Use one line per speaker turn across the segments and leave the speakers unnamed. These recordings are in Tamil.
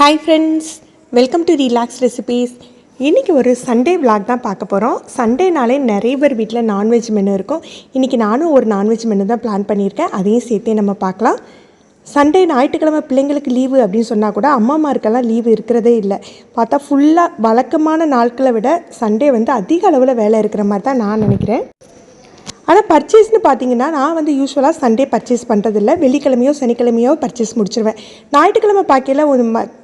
Hi friends, welcome to relax recipes. இன்றைக்கி ஒரு சண்டே விளாக் தான் பார்க்க போகிறோம். சண்டேனாலே நிறைய பேர் வீட்டில் நான்வெஜ் மெனு இருக்கும். இன்றைக்கி நானும் ஒரு நான்வெஜ் மெனு தான் பிளான் பண்ணியிருக்கேன். அதையும் சேர்த்தே நம்ம பார்க்கலாம். சண்டே ஞாயிற்றுக்கிழமை பிள்ளைங்களுக்கு லீவு அப்படின்னு சொன்னால் கூட அம்மாமாருக்கெல்லாம் லீவு இருக்கிறதே இல்லை. பார்த்தா ஃபுல்லாக வழக்கமான நாட்களை விட சண்டே வந்து அதிக அளவில் வேலை இருக்கிற மாதிரி தான் நான் நினைக்கிறேன். ஆனால் பர்ச்சேஸ்னு பார்த்தீங்கன்னா நான் யூஸ்வலாக சண்டே பர்ச்சேஸ் பண்ணுறதில்ல. வெள்ளிக்கிழமையோ சனிக்கிழமையோ பர்ச்சேஸ் முடிச்சிருவேன். ஞாயிற்றுக்கிழமை பார்க்கையில் ஒரு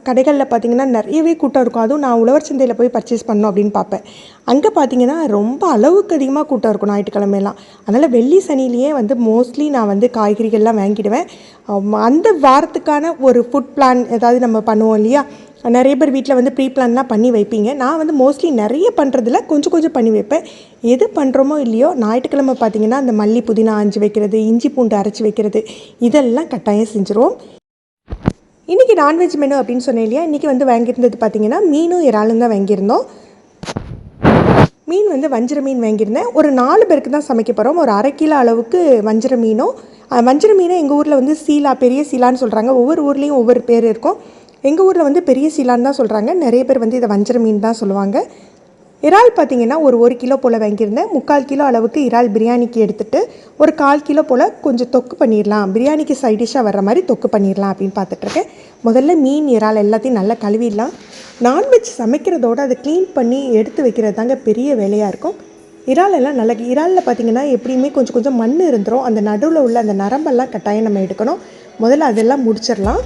கடைகளில் பார்த்தீங்கன்னா நிறையவே கூட்டம் இருக்கும். அதுவும் நான் உழவர் சந்தையில் போய் பர்ச்சேஸ் பண்ணணும் அப்படின்னு பார்ப்பேன். அங்கே பார்த்தீங்கன்னா ரொம்ப அளவுக்கு அதிகமாக கூட்டம் இருக்கும் ஞாயிற்றுக்கிழமையெல்லாம். அதனால் வெள்ளி சனிலேயே மோஸ்ட்லி நான் காய்கறிகள்லாம் வாங்கிடுவேன். அந்த வாரத்துக்கான ஒரு ஃபுட் பிளான் ஏதாவது நம்ம பண்ணுவோம் இல்லையா, நிறைய பேர் வீட்டில் ப்ரீ பிளான்லாம் பண்ணி வைப்பீங்க. நான் மோஸ்ட்லி நிறைய பண்ணுறதில்ல, கொஞ்சம் கொஞ்சம் பண்ணி வைப்பேன். எது பண்ணுறோமோ இல்லையோ ஞாயிற்றுக்கிழமை பார்த்திங்கன்னா அந்த மல்லி புதினா அரைச்சி வைக்கிறது, இஞ்சி பூண்டு அரைச்சி வைக்கிறது, இதெல்லாம் கட்டாயம் செஞ்சுருவோம். இன்றைக்கி நான்வெஜ் மெனு அப்படின்னு சொன்னேன் இல்லையா, இன்றைக்கி வாங்கியிருந்தது பார்த்திங்கன்னா மீனும் இறாலும் தான் வாங்கியிருந்தோம். மீன் வஞ்சர மீன் வாங்கியிருந்தேன். ஒரு 4 பேருக்கு தான் சமைக்க போகிறோம். ஒரு 1/2 கிலோ அளவுக்கு வஞ்சர மீனும். வஞ்சர மீனை எங்கள் ஊரில் சீலா, பெரிய சீலான்னு சொல்கிறாங்க. ஒவ்வொரு ஊர்லேயும் ஒவ்வொரு பேர் இருக்கும். எங்கள் ஊரில் பெரிய சீலான்னு தான் சொல்கிறாங்க. நிறைய பேர் இதை வஞ்சர மீன் தான் சொல்லுவாங்க. இறால் பார்த்திங்கன்னா ஒரு 1 கிலோ போல் வாங்கியிருந்தேன். 3/4 கிலோ அளவுக்கு இறால் பிரியாணிக்கு எடுத்துகிட்டு ஒரு 1/4 கிலோ போல் கொஞ்சம் தொக்கு பண்ணிடலாம், பிரியாணிக்கு சைட் டிஷ்ஷாக வர்ற மாதிரி தொக்கு பண்ணிடலாம் அப்படின்னு பார்த்துட்ருக்கேன். முதல்ல மீன் இறால் எல்லாத்தையும் நல்லா கழுவிடலாம். நான்வெஜ் சமைக்கிறதோடு அதை க்ளீன் பண்ணி எடுத்து வைக்கிறது தாங்க பெரிய வேலையாக இருக்கும். இறாலெல்லாம் நல்லா, இறாலில் பார்த்திங்கன்னா எப்படியுமே கொஞ்சம் கொஞ்சம் மண் இருந்துடும். அந்த நடுவில் உள்ள அந்த நரம்பெல்லாம் கட்டாயம் நம்ம எடுக்கணும். முதல்ல அதெல்லாம் முடிச்சிடலாம்.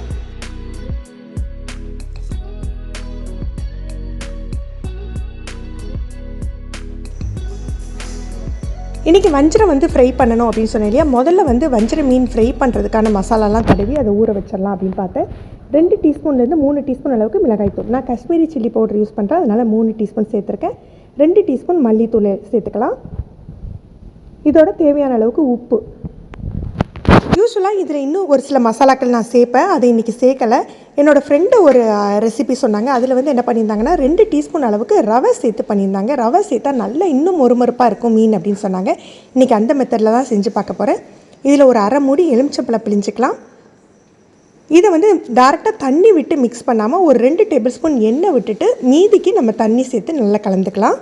இன்றைக்கி வஞ்சரம் ஃப்ரை பண்ணணும் அப்படின்னு சொன்னேன் இல்லையா, முதல்ல வஞ்சர மீன் ஃப்ரை பண்ணுறதுக்கான மசாலாலாம் தடவி அதை ஊற வச்சிடலாம் அப்படின்னு பார்த்தேன். 2 டீஸ்பூன்லேருந்து 3 டீஸ்பூன் அளவுக்கு மிளகாய்த்தூள், நான் காஷ்மீரி சில்லி பவுடர் யூஸ் பண்ணுறேன், அதனால் 3 டீஸ்பூன் சேர்த்துருக்கேன். 2 டீஸ்பூன் மல்லித்தூள் சேர்த்துக்கலாம். இதோட தேவையான அளவுக்கு உப்பு. யூஸ்வலாக இதில் இன்னும் ஒரு சில மசாலாக்கள் நான் சேர்ப்பேன், அதை இன்றைக்கி சேர்க்கலை. என்னோடய ஃப்ரெண்டு ஒரு ரெசிபி சொன்னாங்க. அதில் என்ன பண்ணியிருந்தாங்கன்னா 2 டீஸ்பூன் அளவுக்கு ரவை சேர்த்து பண்ணியிருந்தாங்க. ரவை சேர்த்தா நல்லா இன்னும் மொறுமொறுப்பாக இருக்கும் மீன் அப்படின்னு சொன்னாங்க. இன்றைக்கி அந்த மெத்தடில் தான் செஞ்சு பார்க்க போகிறேன். இதில் ஒரு 1/2 மூடி எலுமிச்சம்பழம் பிழிஞ்சிக்கலாம். இதை டேரெக்டாக தண்ணி விட்டு மிக்ஸ் பண்ணாமல் ஒரு 2 டேபிள் ஸ்பூன் எண்ணெய் விட்டுட்டு மீதிக்கு நம்ம தண்ணி சேர்த்து நல்லா கலந்துக்கலாம்.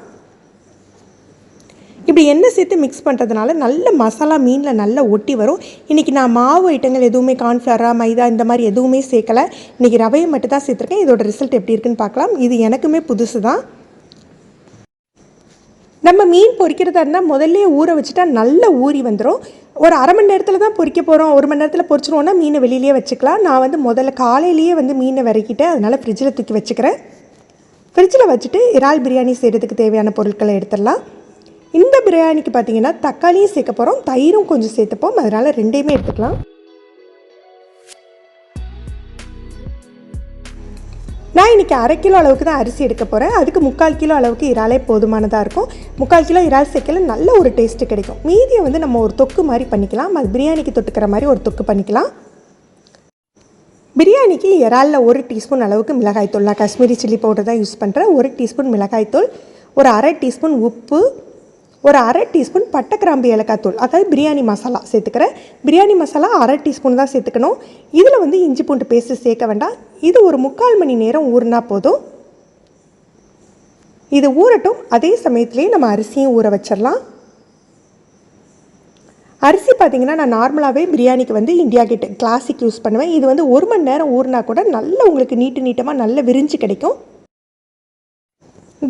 இப்படி எண்ணெய் சேர்த்து மிக்ஸ் பண்ணுறதுனால நல்ல மசாலா மீனில் நல்லா ஒட்டி வரும். இன்றைக்கி நான் மாவு ஐட்டங்கள் எதுவுமே கார்ன்ஃப்ளவரா மைதா இந்த மாதிரி எதுவுமே சேர்க்கலை. இன்றைக்கி ரவையை மட்டும் தான் சேர்த்துருக்கேன். இதோட ரிசல்ட் எப்படி இருக்குன்னு பார்க்கலாம். இது எனக்குமே புதுசு தான். நம்ம மீன் பொரிக்கிறதா இருந்தால் முதல்ல ஊற வச்சுட்டா நல்லா ஊறி வந்துடும். ஒரு 1/2 மணி நேரத்தில் தான் பொரிக்க போகிறோம், 1 மணி நேரத்தில் பொரிச்சிருவோன்னா மீனை வெளியிலேயே வச்சுக்கலாம். நான் முதல்ல காலையிலேயே மீனை விறக்கிட்டேன், அதனால் ஃப்ரிட்ஜில் தூக்கி வச்சுக்கிறேன். ஃப்ரிட்ஜில் வச்சுட்டு இறால் பிரியாணி செய்கிறதுக்கு தேவையான பொருட்களை எடுத்துடலாம். இந்த பிரியாணிக்கு பார்த்திங்கன்னா தக்காளியும் சேர்க்க போகிறோம், தயிரும் கொஞ்சம் சேர்த்துப்போம், அதனால் 2யுமே எடுத்துக்கலாம். நான் இன்றைக்கி 1/2 கிலோ அளவுக்கு தான் அரிசி எடுக்க போகிறேன். அதுக்கு 3/4 கிலோ அளவுக்கு இறாலே போதுமானதாக இருக்கும். 3/4 கிலோ இறால் சேர்க்கல நல்ல ஒரு டேஸ்ட்டு கிடைக்கும். மீதியை நம்ம ஒரு தொக்கு மாதிரி பண்ணிக்கலாம். அது பிரியாணிக்கு தொட்டுக்கிற மாதிரி ஒரு தொக்கு பண்ணிக்கலாம். பிரியாணிக்கு இறாலில் 1 டீஸ்பூன் அளவுக்கு மிளகாய்த்தூள், நான் காஷ்மீரி சில்லி பவுடர் தான் யூஸ் பண்ணுறேன். 1 டீஸ்பூன் மிளகாய்த்தூள், ஒரு 1/2 டீஸ்பூன் உப்பு, ஒரு 1/2 டீஸ்பூன் பட்டை கிராம்பு ஏலக்காய் தூள், அதாவது பிரியாணி மசாலா சேர்த்துக்கிறேன். பிரியாணி மசாலா 1/2 டீஸ்பூன் தான் சேர்த்துக்கணும். இதில் இஞ்சி பூண்டு பேஸ்ட்டு சேர்க்க வேண்டாம். இது ஒரு 3/4 மணி நேரம் ஊறினா போதும். இது ஊறட்டும். அதே சமயத்துலேயே நம்ம அரிசியும் ஊற வச்சிடலாம். அரிசி பார்த்திங்கன்னா நான் நார்மலாகவே பிரியாணிக்கு இந்தியா கேட் கிளாசிக் யூஸ் பண்ணுவேன். இது 1 மணி நேரம் ஊறினா கூட நல்லா உங்களுக்கு நீட்டமாக நல்ல விரிஞ்சு கிடைக்கும்.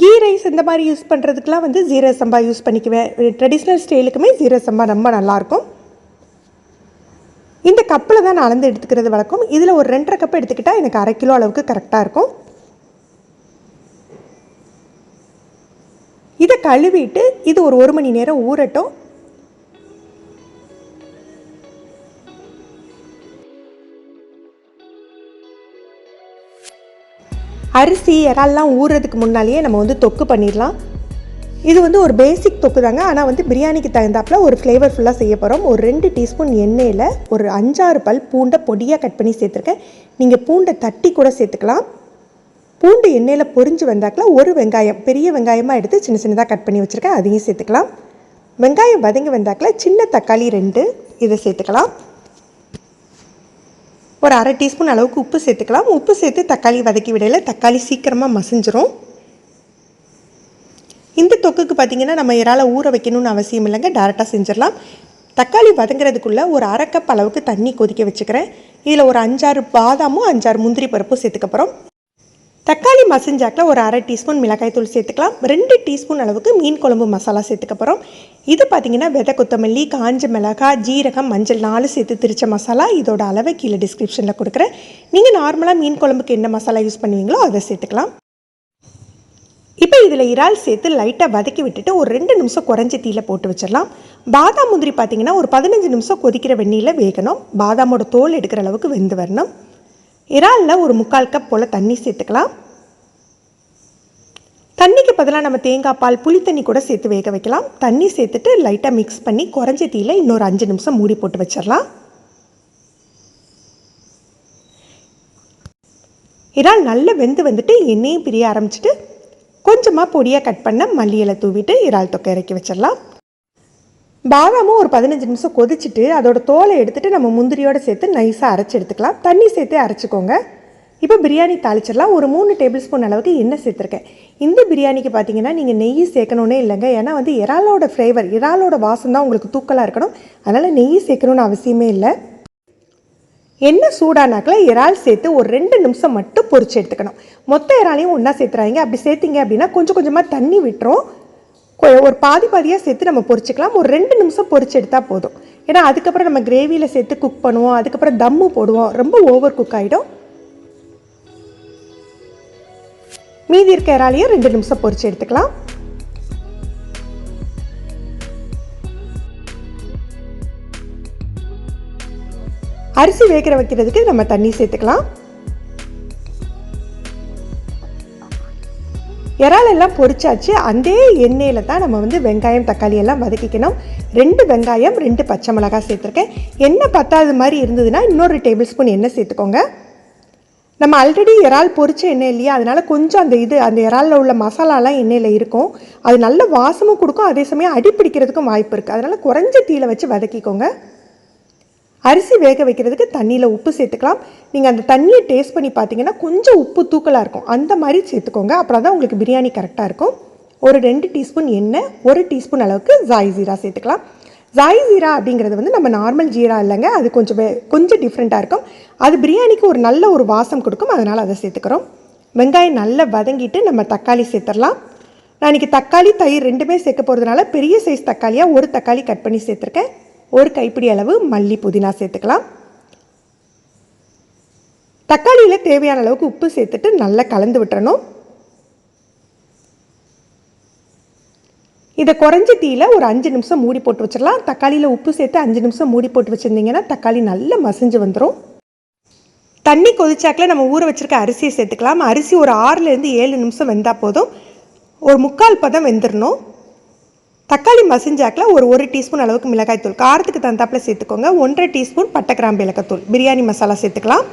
கீ ரைஸ் இந்த மாதிரி யூஸ் பண்ணுறதுக்கெலாம் ஜீரக சம்பா யூஸ் பண்ணிக்குவேன். ட்ரெடிஷ்னல் ஸ்டைலுக்குமே ஜீரக சம்பா ரொம்ப நல்லாயிருக்கும். இந்த கப்பில் தான் நான் அளந்து எடுத்துக்கிறது வழக்கம். இதில் ஒரு 2.5 கப் எடுத்துக்கிட்டால் எனக்கு 1/2 கிலோ அளவுக்கு கரெக்டாக இருக்கும். இதை கழுவிட்டு இது ஒரு 1 மணி நேரம் ஊறட்டும். அரிசி இறால்லாம் ஊறுறதுக்கு முன்னாலேயே நம்ம தொக்கு பண்ணிடலாம். இது ஒரு பேசிக் தொக்கு தாங்க, ஆனால் பிரியாணிக்கு தகுந்தாப்பில் ஒரு ஃப்ளேவர்ஃபுல்லாக செய்ய போகிறோம். ஒரு 2 டீஸ்பூன் எண்ணெயில் ஒரு 5-6 பல் பூண்டை பொடியாக கட் பண்ணி சேர்த்துருக்கேன். நீங்கள் பூண்டை தட்டி கூட சேர்த்துக்கலாம். பூண்டு எண்ணெயில் பொரிஞ்சு வந்தாக்கில் ஒரு வெங்காயம், பெரிய வெங்காயமாக எடுத்து சின்ன சின்னதாக கட் பண்ணி வச்சுருக்கேன், அதையும் சேர்த்துக்கலாம். வெங்காயம் வதங்கி வந்தாக்கில் சின்ன தக்காளி 2 இதை சேர்த்துக்கலாம். ஒரு அரை டீஸ்பூன் அளவுக்கு உப்பு சேர்த்துக்கலாம். உப்பு சேர்த்து தக்காளி வதக்கி விடையில தக்காளி சீக்கிரமாக மசிஞ்சிரும். இந்த தொக்குக்கு பார்த்திங்கன்னா நம்ம இறாலை ஊற வைக்கணும்னு அவசியம் இல்லைங்க, டேரெக்டாக செஞ்சிடலாம். தக்காளி வதங்குறதுக்குள்ளே ஒரு அரை கப் அளவுக்கு தண்ணி கொதிக்க வச்சுக்கிறேன். இதில் ஒரு 5-6 பாதாமும் 5-6 முந்திரி பருப்பும் சேர்த்துக்கப்புறம் தக்காளி மசிஞ்சாக்கில் ஒரு அரை டீஸ்பூன் மிளகாய் தூள் சேர்த்துக்கலாம். 2 டீஸ்பூன் அளவுக்கு மீன் குழம்பு மசாலா சேர்த்துக்கப்புறம் இது பார்த்திங்கன்னா விதை கொத்தமல்லி, காஞ்ச மிளகாய், ஜீரகம், மஞ்சள் 4 சேர்த்து திரிச்ச மசாலா. இதோட அளவை கீழே டிஸ்கிரிப்ஷனில் கொடுக்குறேன். நீங்கள் நார்மலாக மீன் குழம்புக்கு என்ன மசாலா யூஸ் பண்ணுவீங்களோ அதை சேர்த்துக்கலாம். இப்போ இதில் இறால் சேர்த்து லைட்டாக வதக்கி விட்டுட்டு ஒரு 2 நிமிஷம் குறைஞ்சி தீயில் போட்டு வச்சிடலாம். பாதாம் முந்திரி பார்த்திங்கன்னா ஒரு 15 நிமிஷம் கொதிக்கிற வெந்நீரில் வேகணும். பாதாமோட தோல் எடுக்கிற அளவுக்கு வெந்து வரணும். இறாலில் ஒரு 3/4 கப் போல் தண்ணி சேர்த்துக்கலாம். தண்ணிக்கு பதிலாக நம்ம தேங்காய் பால், புளி தண்ணி கூட சேர்த்து வேக வைக்கலாம். தண்ணி சேர்த்துட்டு லைட்டாக மிக்ஸ் பண்ணி குறைஞ்ச தீயில் இன்னொரு 5 நிமிஷம் மூடி போட்டு வச்சிடலாம். இறால் நல்லா வெந்து வந்துட்டு எண்ணெயும் பிரிய ஆரம்பிச்சிட்டு கொஞ்சமாக பொடியாக கட் பண்ண மல்லி இலை தூவிட்டு இறால் தொக்கை இறக்கி வச்சிடலாம். பாதாமும் ஒரு 15 நிமிஷம் கொதிச்சுட்டு அதோட தோலை எடுத்துகிட்டு நம்ம முந்திரியோடு சேர்த்து நைஸாக அரைச்சி எடுத்துக்கலாம். தண்ணி சேர்த்து அரைச்சிக்கோங்க. இப்போ பிரியாணி தாளிச்சிடலாம். ஒரு 3 டேபிள் ஸ்பூன் அளவுக்கு எண்ணெய் சேர்த்துருக்கேன். இந்த பிரியாணிக்கு பார்த்தீங்கன்னா நீங்கள் நெய் சேர்க்கணுன்னே இல்லைங்க. ஏன்னா வந்து இறாலோட ஃப்ளேவர், இறாலோட வாசம் தான் உங்களுக்கு தூக்கலாக இருக்கணும். அதனால் நெய் சேர்க்கணுன்னு அவசியமே இல்லை. எண்ணெய் சூடானாக்கில் இறால் சேர்த்து ஒரு 2 நிமிஷம் மட்டும் பொரிச்சு எடுத்துக்கணும். மொத்த இறாலையும் ஒன்றா சேர்த்துறாங்க. அப்படி சேர்த்திங்க அப்படின்னா கொஞ்சம் கொஞ்சமாக தண்ணி விட்டுரும். ஒரு பாதியாக சேர்த்து நம்ம பொரிச்சிக்கலாம். ஒரு 2 நிமிஷம் பொரிச்சு எடுத்தால் போதும். ஏன்னா அதுக்கப்புறம் நம்ம கிரேவியில் சேர்த்து குக் பண்ணுவோம். அதுக்கப்புறம் தம்மு போடுவோம். ரொம்ப ஓவர் குக் ஆகிடும். மீதி இருக்க இறாலையும் 2 நிமிஷம் பொரிச்சு எடுத்துக்கலாம். அரிசி வேக வைக்கிறதுக்கு நம்ம தண்ணி சேர்த்துக்கலாம். இறால் எல்லாம் பொரிச்சாச்சு. அந்த எண்ணெயில் தான் நம்ம வந்து வெங்காயம், தக்காளி எல்லாம் வதக்கிக்கணும். 2 வெங்காயம், 2 பச்சை மிளகாய் சேர்த்துருக்கேன். எண்ணெய் பத்தாத மாதிரி இருந்ததுன்னா இன்னொரு டேபிள் ஸ்பூன் எண்ணெய் சேர்த்துக்கோங்க. நம்ம ஆல்ரெடி இறால் பொரிச்ச எண்ணெய் இல்லையா, அதனால் கொஞ்சம் அந்த இறாலில் உள்ள மசாலாலாம் எண்ணெயில் இருக்கும். அது நல்ல வாசமும் கொடுக்கும். அதே சமயம் அடி பிடிக்கிறதுக்கும் வாய்ப்பு இருக்குது. அதனால் குறைஞ்ச தீயில வச்சு வதக்கிக்கோங்க. அரிசி வேக வைக்கிறதுக்கு தண்ணியில் உப்பு சேர்த்துக்கலாம். நீங்கள் அந்த தண்ணியை டேஸ்ட் பண்ணி பார்த்தீங்கன்னா கொஞ்சம் உப்பு தூக்கலாக இருக்கும். அந்த மாதிரி சேர்த்துக்கோங்க. அப்புறம் தான் உங்களுக்கு பிரியாணி கரெக்டாக இருக்கும். ஒரு 2 டீஸ்பூன் எண்ணெய், 1 டீஸ்பூன் அளவுக்கு ஜாய் ஜீரா சேர்த்துக்கலாம். ஜாய் ஜீரா அப்படிங்கிறது வந்து நம்ம நார்மல் ஜீரா இல்லைங்க. அது கொஞ்சம் டிஃப்ரெண்ட்டாக இருக்கும். அது பிரியாணிக்கு ஒரு நல்ல ஒரு வாசம் கொடுக்கும். அதனால் அதை சேர்த்துக்கிறோம். வெங்காயம் நல்லா வதங்கிட்டு நம்ம தக்காளி சேர்த்துடலாம். நான் இன்றைக்கி தக்காளி, தயிர் 2மே சேர்க்க போகிறதுனால பெரிய சைஸ் தக்காளியாக ஒரு தக்காளி கட் பண்ணி சேர்த்துருக்கேன். ஒரு கைப்பிடி அளவு மல்லி, புதினா சேர்த்துக்கலாம். தக்காளியில் தேவையான அளவுக்கு உப்பு சேர்த்துட்டு நல்லா கலந்து விட்டுறணும். இதை குறைஞ்ச தீயில ஒரு 5 நிமிஷம் மூடி போட்டு வச்சிடலாம். தக்காளியில் உப்பு சேர்த்து 5 நிமிஷம் மூடி போட்டு வச்சுருந்தீங்கன்னா தக்காளி நல்லா மசிஞ்சு வந்துடும். தண்ணி கொதிச்சாக்கில் நம்ம ஊற வச்சுருக்க அரிசியை சேர்த்துக்கலாம். அரிசி ஒரு 6லேருந்து 7 நிமிஷம் வெந்தால் போதும். ஒரு 3/4 பதம் வெந்துடணும். தக்காளி மசிஞ்சாக்கில் ஒரு டீஸ்பூன் அளவுக்கு மிளகாய் தூள் காரத்துக்கு தகுந்தாப்பில் சேர்த்துக்கோங்க. 1/2 டீஸ்பூன் பட்டை, கிராம்பு, ஏலக்காய், பிரியாணி மசாலா சேர்த்துக்கலாம்.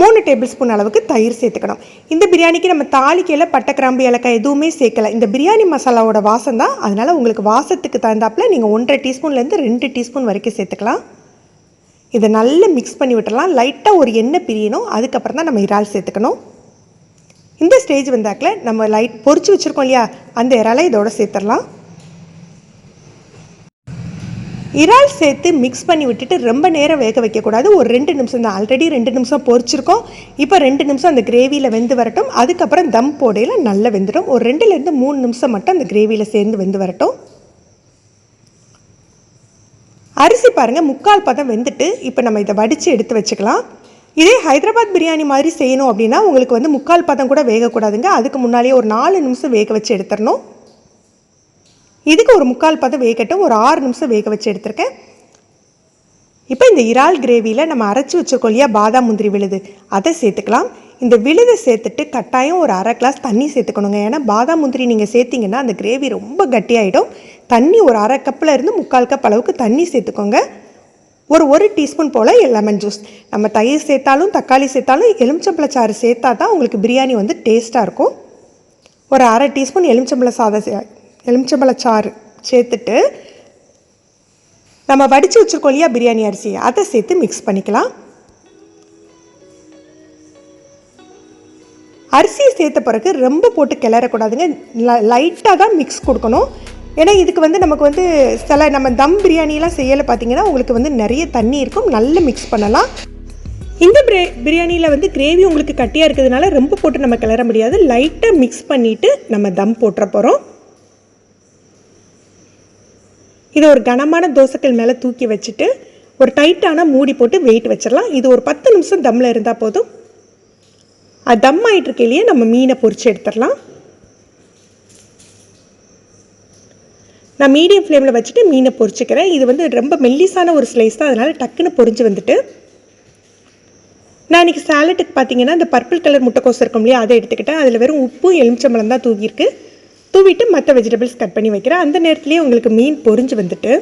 3 டேபிள் ஸ்பூன் அளவுக்கு தயிர் சேர்த்துக்கணும். இந்த பிரியாணிக்கு நம்ம தாளிக்கையில் பட்டை, கிராம்பு, ஏலக்காய் எதுவுமே சேர்க்கலை. இந்த பிரியாணி மசாலாவோட வாசம் தான். அதனால் உங்களுக்கு வாசத்துக்கு தகுந்தாப்பில் நீங்கள் 1/2 டீஸ்பூன்லேருந்து 2 டீஸ்பூன் வரைக்கும் சேர்த்துக்கலாம். இதை நல்லா மிக்ஸ் பண்ணி விட்டுடலாம். லைட்டாக ஒரு எண்ணெய் பிரியணும். அதுக்கப்புறம் தான் நம்ம இறால் சேர்த்துக்கணும். இந்த ஸ்டேஜ் வந்தாக்கில் நம்ம பொரிச்சு வச்சுருக்கோம் இல்லையா, அந்த இறாலை இதோட சேர்த்துடலாம். இறால் சேர்த்து மிக்ஸ் பண்ணி விட்டுட்டு ரொம்ப நேரம் வேக வைக்கக்கூடாது. ஒரு 2 நிமிஷம் தான். ஆல்ரெடி 2 நிமிஷம் பொரிச்சிருக்கோம். இப்போ 2 நிமிஷம் அந்த கிரேவியில் வெந்து வரட்டும். அதுக்கப்புறம் தம் போடையில் நல்லா வெந்துடும். ஒரு 2லேருந்து 3 நிமிஷம் மட்டும் அந்த கிரேவியில் சேர்ந்து வெந்து வரட்டும். அரிசி பாருங்கள் 3/4 பதம் வெந்துட்டு இப்போ நம்ம இதை வடித்து எடுத்து வச்சுக்கலாம். இதே ஹைதராபாத் பிரியாணி மாதிரி செய்யணும் அப்படின்னா உங்களுக்கு வந்து 3/4 பதம் கூட வேகக்கூடாதுங்க. அதுக்கு முன்னாலேயே ஒரு 4 நிமிஷம் வேக வச்சு எடுத்துடணும். இதுக்கு ஒரு 3/4 பதம் வேகட்டும். ஒரு 6 நிமிஷம் வேக வச்சு எடுத்துருக்கேன். இப்போ இந்த இறால் கிரேவியில் நம்ம அரைச்சி வச்சுருக்கோம் இல்லையா பாதாம், முந்திரி விழுது, அதை சேர்த்துக்கலாம். இந்த விழுதை சேர்த்துட்டு கட்டாயம் ஒரு 1/2 கிளாஸ் தண்ணி சேர்த்துக்கணுங்க. ஏன்னா பாதாம், முந்திரி நீங்கள் சேர்த்திங்கன்னா அந்த கிரேவி ரொம்ப கட்டியாகிடும். தண்ணி ஒரு 1/2 கப்பில் இருந்து 3/4 கப் அளவுக்கு தண்ணி சேர்த்துக்கோங்க. ஒரு டீஸ்பூன் போல் லெமன் ஜூஸ். நம்ம தயிர் சேர்த்தாலும் தக்காளி சேர்த்தாலும் எலுமிச்சம்பழச்சாறு சேர்த்தா தான் உங்களுக்கு பிரியாணி வந்து டேஸ்ட்டாக இருக்கும். ஒரு 1/2 டீஸ்பூன் எலுமிச்சம்பழச்சாறு சேர்த்துட்டு நம்ம வடித்து வச்சுருக்கோம் இல்லையா பிரியாணி அரிசி, அதை சேர்த்து மிக்ஸ் பண்ணிக்கலாம். அரிசியை சேர்த்த பிறகு ரொம்ப போட்டு கிளறக்கூடாதுங்க. லைட்டாக தான் மிக்ஸ் கொடுக்கணும். ஏன்னா இதுக்கு வந்து நமக்கு வந்து சில நம்ம தம் பிரியாணிலாம் செய்யலை பார்த்தீங்கன்னா உங்களுக்கு வந்து நிறைய தண்ணி இருக்கும். நல்லா மிக்ஸ் பண்ணலாம். இந்த பிரியாணியில் வந்து கிரேவி உங்களுக்கு கட்டியாக இருக்கிறதுனால ரொம்ப போட்டு நம்ம கிளற முடியாது. லைட்டாக மிக்ஸ் பண்ணிவிட்டு நம்ம தம் போட்டுற போகிறோம். இதை ஒரு கனமான தோசைக்கல் மேலே தூக்கி வச்சுட்டு ஒரு டைட்டான மூடி போட்டு வெயிட் வச்சிடலாம். இது ஒரு 10 நிமிஷம் தம்மில் இருந்தால் போதும். அது தம் ஆகிட்டுருக்கையிலேயே நம்ம மீனை பொரிச்சு எடுத்துடலாம். நான் மீடியம் ஃப்ளேமில் வச்சுட்டு மீனை பொரிச்சுக்கிறேன். இது வந்து ரொம்ப மெல்லிசான ஒரு ஸ்லைஸ் தான், அதனால் டக்குன்னு பொரிஞ்சு வந்துட்டு. நான் இன்றைக்கி சாலட்டுக்கு பார்த்தீங்கன்னா இந்த பர்பிள் கலர் முட்டைக்கோஸ் இருக்கும் இல்லையா, அதை எடுத்துக்கிட்டேன். அதில் வெறும் உப்பு எலுமிச்சம்பழம் தான் தூக்கியிருக்கு. தூவிட்டு மற்ற வெஜிடபிள்ஸ் கட் பண்ணி வைக்கிறேன். அந்த நேரத்துலேயே உங்களுக்கு மீன் பொரிஞ்சு வந்துட்டு.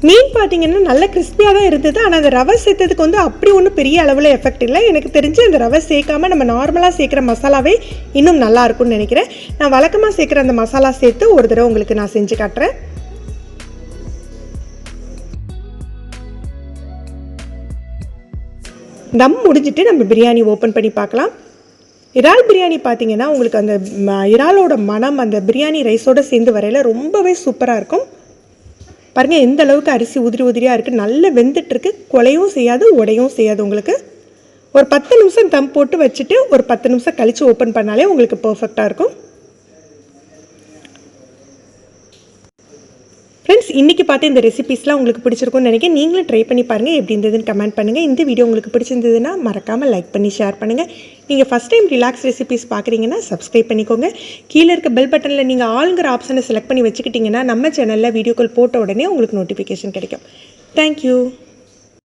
மீன் பார்த்தீங்கன்னா நல்ல கிறிஸ்பியாக தான் இருந்தது. ஆனால் அந்த ரவை சேர்த்ததுக்கு வந்து அப்படி ஒன்றும் பெரிய அளவில் எஃபெக்ட் இல்லை. எனக்கு தெரிஞ்சு அந்த ரவை சேர்க்காமல் நம்ம நார்மலாக சேர்க்குற மசாலாவே இன்னும் நல்லா இருக்கும்னு நினைக்கிறேன். நான் வழக்கமாக சேர்க்குற அந்த மசாலா சேர்த்து ஒரு தடவை உங்களுக்கு நான் செஞ்சு காட்டுறேன். தம் முடிஞ்சிட்டு நம்ம பிரியாணி ஓப்பன் பண்ணி பார்க்கலாம். இறால் பிரியாணி பார்த்தீங்கன்னா உங்களுக்கு அந்த இறாலோட மனம் அந்த பிரியாணி ரைஸோடு சேர்ந்து வரையில் ரொம்பவே சூப்பராக இருக்கும். பாருங்கள் எந்த அளவுக்கு அரிசி உதிரி உதிரியாக இருக்குது. நல்லா வெந்துட்டுருக்கு. குலையும் செய்யாது, உடையும் செய்யாது. உங்களுக்கு ஒரு 10 நிமிஷம் தம் போட்டு வச்சுட்டு ஒரு 10 நிமிஷம் கழித்து ஓப்பன் பண்ணாலே உங்களுக்கு பர்ஃபெக்டாக இருக்கும். ஃப்ரெண்ட்ஸ், இன்றைக்கி பார்த்து இந்த ரெசிபீஸ்லாம் உங்களுக்கு பிடிச்சிருக்கும்னு நினைக்கிறேன். நீங்களும் ட்ரை பண்ணி பாருங்கள். எப்படி இருந்ததுன்னு கமெண்ட் பண்ணுங்கள். இந்த வீடியோ உங்களுக்கு பிடிச்சிருந்ததுன்னா மறக்காமல் லைக் பண்ணி ஷேர் பண்ணுங்கள். நீங்கள் ஃபஸ்ட் டைம் ரிலாக்ஸ் ரெசிபீஸ் பார்க்குறீங்கன்னா சப்ஸ்கிரைப் பண்ணிக்கோங்க. கீழே இருக்க பெல் பட்டனில் நீங்கள் ஆளுங்கிற ஆப்ஷனை செலக்ட் பண்ணி வச்சுக்கிட்டிங்கன்னா நம்ம சேனலில் வீடியோக்கள் போட்ட உடனே உங்களுக்கு நோட்டிஃபிகேஷன் கிடைக்கும். தேங்க்யூ.